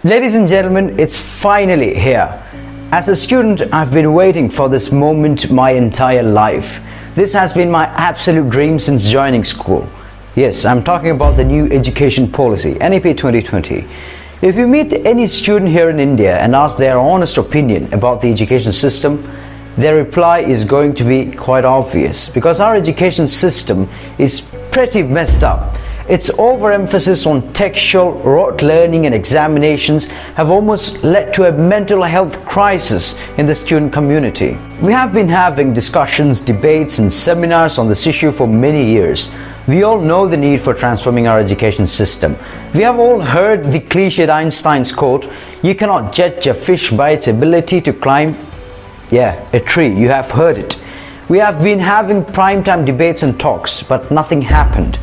Ladies and gentlemen, it's finally here. As a student, I've been waiting for this moment my entire life. This has been my absolute dream since joining school. Yes, I'm talking about the new education policy, NEP 2020. If you meet any student here in India and ask their honest opinion about the education system, their reply is going to be quite obvious, because our education system is pretty messed up. Its overemphasis on textual, rote learning and examinations have almost led to a mental health crisis in the student community. We have been having discussions, debates and seminars on this issue for many years. We all know the need for transforming our education system. We have all heard the cliched Einstein's quote, "You cannot judge a fish by its ability to climb a tree." You have heard it. We have been having primetime debates and talks, but nothing happened.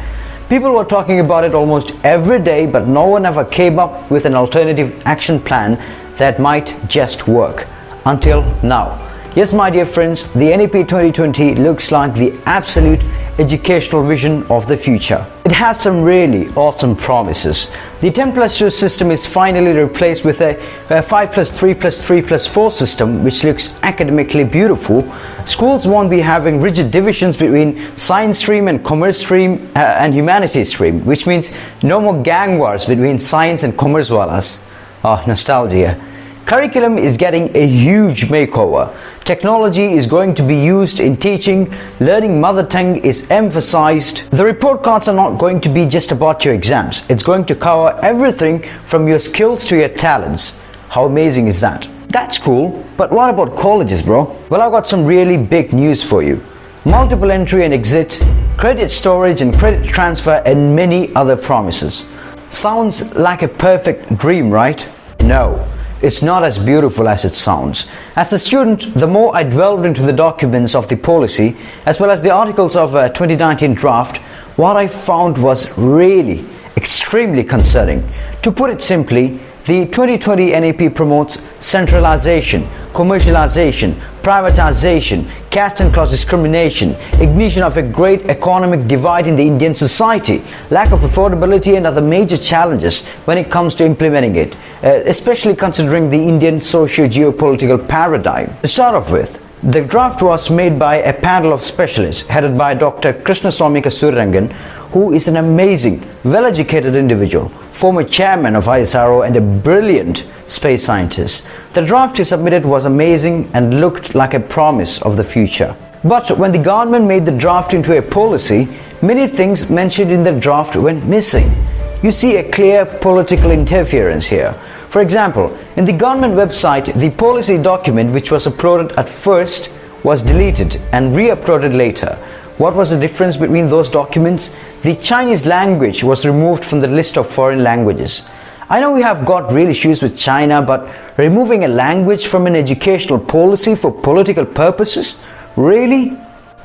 People were talking about it almost every day, but no one ever came up with an alternative action plan that might just work. Until now. Yes, my dear friends, the NEP 2020 looks like the absolute educational vision of the future. It has some really awesome promises. The 10+2 system is finally replaced with a 5+3+3+4 system, which looks academically beautiful. Schools won't be having rigid divisions between science stream and commerce stream and humanities stream, which means no more gang wars between science and commerce walas. Oh, nostalgia. Curriculum is getting a huge makeover. Technology is going to be used in teaching. Learning mother tongue is emphasized. The report cards are not going to be just about your exams. It's going to cover everything from your skills to your talents. How amazing is that? That's cool, but what about colleges, bro? Well, I've got some really big news for you. Multiple entry and exit, credit storage and credit transfer, and many other promises. Sounds like a perfect dream, right? No. It's not as beautiful as it sounds. As a student, the more I delved into the documents of the policy, as well as the articles of 2019 draft, what I found was really extremely concerning. To put it simply, the 2020 NEP promotes centralization, commercialization, privatization, caste and class discrimination, ignition of a great economic divide in the Indian society, lack of affordability and other major challenges when it comes to implementing it, especially considering the Indian socio-geopolitical paradigm. To start off with, the draft was made by a panel of specialists headed by Dr. Krishnaswamy Kasurirangan, who is an amazing, well-educated individual, former chairman of ISRO and a brilliant space scientist. The draft he submitted was amazing and looked like a promise of the future. But when the government made the draft into a policy, many things mentioned in the draft went missing. You see a clear political interference here. For example, in the government website, the policy document which was uploaded at first was deleted and re-uploaded later. What was the difference between those documents? The Chinese language was removed from the list of foreign languages. I know we have got real issues with China, but removing a language from an educational policy for political purposes? Really?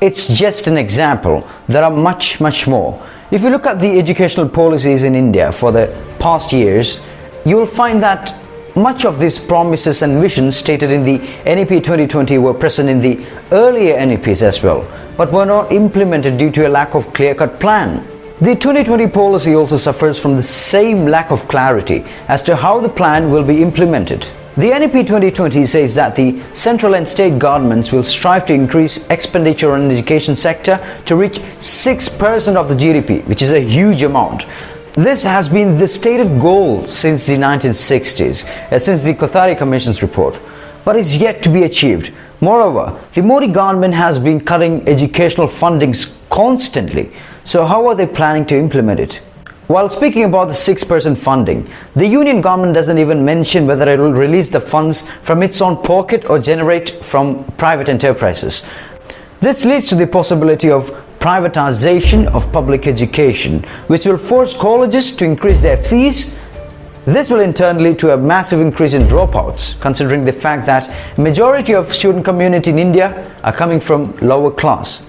It's just an example. There are much more. If you look at the educational policies in India for the past years, you will find that much of these promises and visions stated in the NEP 2020 were present in the earlier NEPs as well, but were not implemented due to a lack of clear-cut plan. The 2020 policy also suffers from the same lack of clarity as to how the plan will be implemented. The NEP 2020 says that the central and state governments will strive to increase expenditure on the education sector to reach 6% of the GDP, which is a huge amount. This has been the stated goal since the 1960s, since the Kothari Commission's report, but is yet to be achieved. Moreover, the Modi government has been cutting educational fundings constantly. So how are they planning to implement it? While speaking about the 6% funding, the union government doesn't even mention whether it will release the funds from its own pocket or generate from private enterprises. This leads to the possibility of privatization of public education, which will force colleges to increase their fees. This will in turn lead to a massive increase in dropouts, considering the fact that majority of student community in India are coming from lower class.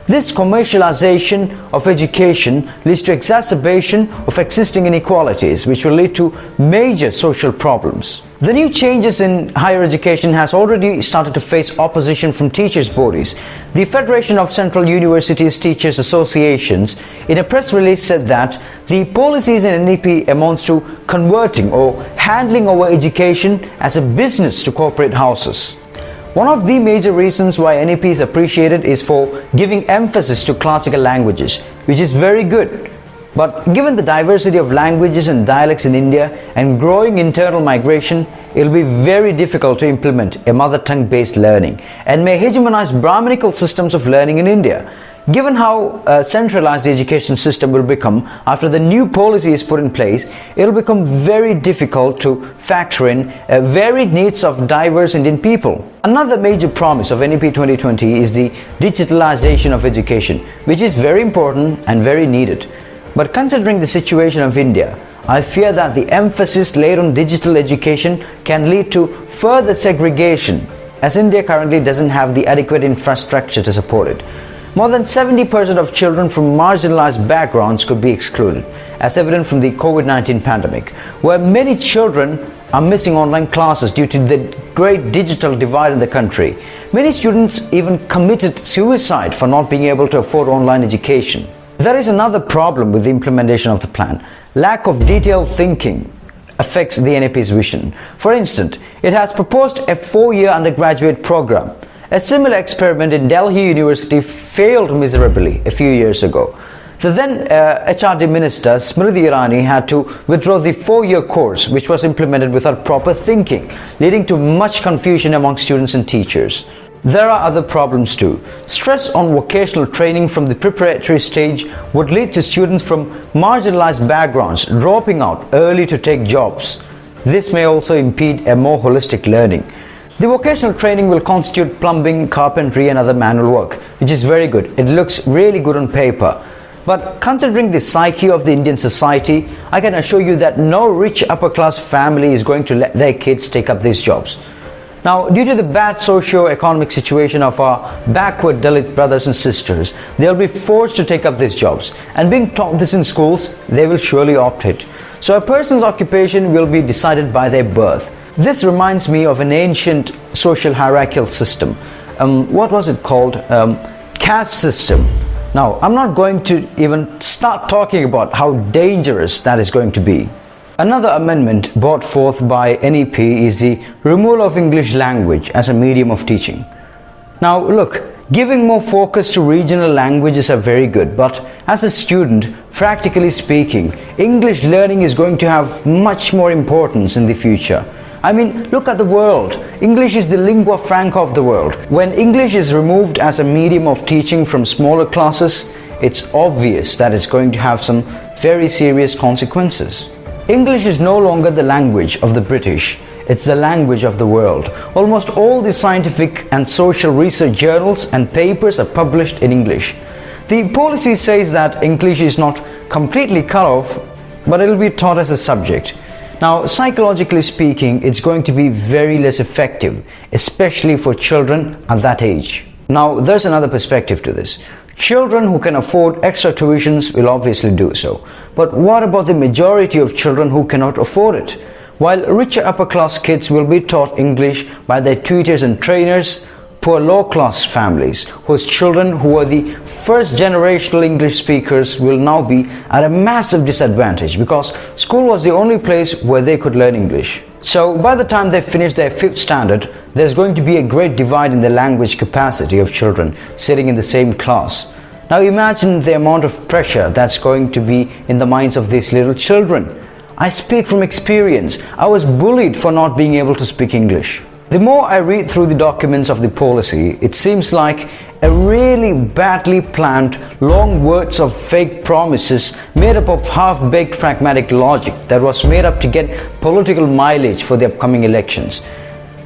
This commercialization of education leads to exacerbation of existing inequalities, which will lead to major social problems. The new changes in higher education has already started to face opposition from teachers' bodies. The Federation of Central Universities Teachers Associations in a press release said that the policies in NEP amounts to converting or handing over education as a business to corporate houses. One of the major reasons why NEP is appreciated is for giving emphasis to classical languages, which is very good. But given the diversity of languages and dialects in India and growing internal migration, it will be very difficult to implement a mother tongue based learning and may hegemonize Brahminical systems of learning in India. Given how centralized the education system will become after the new policy is put in place, it will become very difficult to factor in varied needs of diverse Indian people. Another major promise of NEP 2020 is the digitalization of education, which is very important and very needed. But considering the situation of India, I fear that the emphasis laid on digital education can lead to further segregation, as India currently doesn't have the adequate infrastructure to support it. More than 70% of children from marginalized backgrounds could be excluded, as evident from the COVID-19 pandemic, where many children are missing online classes due to the great digital divide in the country. Many students even committed suicide for not being able to afford online education. There is another problem with the implementation of the plan. Lack of detailed thinking affects the NEP's vision. For instance, it has proposed a 4-year undergraduate program. A similar experiment in Delhi University failed miserably a few years ago. The then HRD Minister Smriti Irani had to withdraw the 4-year course, which was implemented without proper thinking, leading to much confusion among students and teachers. There are other problems too. Stress on vocational training from the preparatory stage would lead to students from marginalized backgrounds dropping out early to take jobs. This may also impede a more holistic learning. The vocational training will constitute plumbing, carpentry and other manual work, which is very good. It looks really good on paper. But considering the psyche of the Indian society, I can assure you that no rich upper class family is going to let their kids take up these jobs. Now, due to the bad socio-economic situation of our backward Dalit brothers and sisters, they will be forced to take up these jobs. And being taught this in schools, they will surely opt it. So a person's occupation will be decided by their birth. This reminds me of an ancient social hierarchical system. What was it called? Caste system. Now, I'm not going to even start talking about how dangerous that is going to be. Another amendment brought forth by NEP is the removal of English language as a medium of teaching. Now look, giving more focus to regional languages are very good, but as a student, practically speaking, English learning is going to have much more importance in the future. I mean, look at the world. English is the lingua franca of the world. When English is removed as a medium of teaching from smaller classes, it's obvious that it's going to have some very serious consequences. English is no longer the language of the British, it's the language of the world. Almost all the scientific and social research journals and papers are published in English. The policy says that English is not completely cut off, but it will be taught as a subject. Now, psychologically speaking, it's going to be very less effective, especially for children at that age. Now, there's another perspective to this. Children who can afford extra tuitions will obviously do so. But what about the majority of children who cannot afford it? While richer upper class kids will be taught English by their tutors and trainers, poor low class families whose children who are the first generational English speakers will now be at a massive disadvantage because school was the only place where they could learn English. So by the time they finish their 5th standard, there's going to be a great divide in the language capacity of children sitting in the same class. Now imagine the amount of pressure that's going to be in the minds of these little children. I speak from experience. I was bullied for not being able to speak English. The more I read through the documents of the policy, it seems like a really badly planned long words of fake promises made up of half-baked pragmatic logic that was made up to get political mileage for the upcoming elections.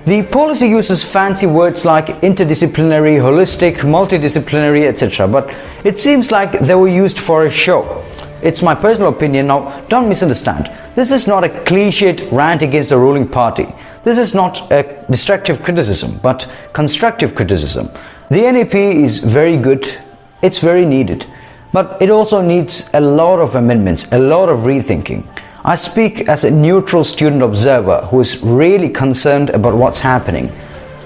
The policy uses fancy words like interdisciplinary, holistic, multidisciplinary, etc. But it seems like they were used for a show. It's my personal opinion. Now, don't misunderstand. This is not a cliched rant against the ruling party. This is not a destructive criticism, but constructive criticism. The NEP is very good It's very needed. But it also needs a lot of amendments, a lot of rethinking. I speak as a neutral student observer who is really concerned about what's happening.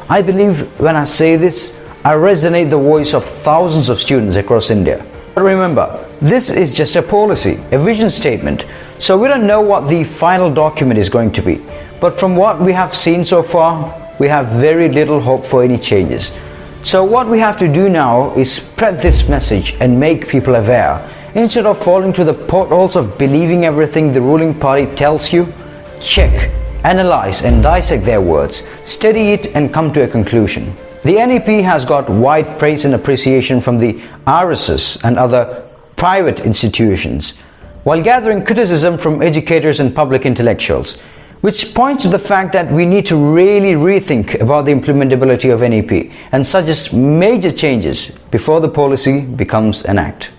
I believe when I say this, I resonate the voice of thousands of students across India. But remember, this is just a policy, a vision statement, so we don't know what the final document is going to be. But from what we have seen so far, we have very little hope for any changes. So what we have to do now is spread this message and make people aware. Instead of falling to the potholes of believing everything the ruling party tells you, check, analyze and dissect their words, study it and come to a conclusion. The NEP has got wide praise and appreciation from the RSS and other private institutions, while gathering criticism from educators and public intellectuals, which points to the fact that we need to really rethink about the implementability of NEP and suggest major changes before the policy becomes an act.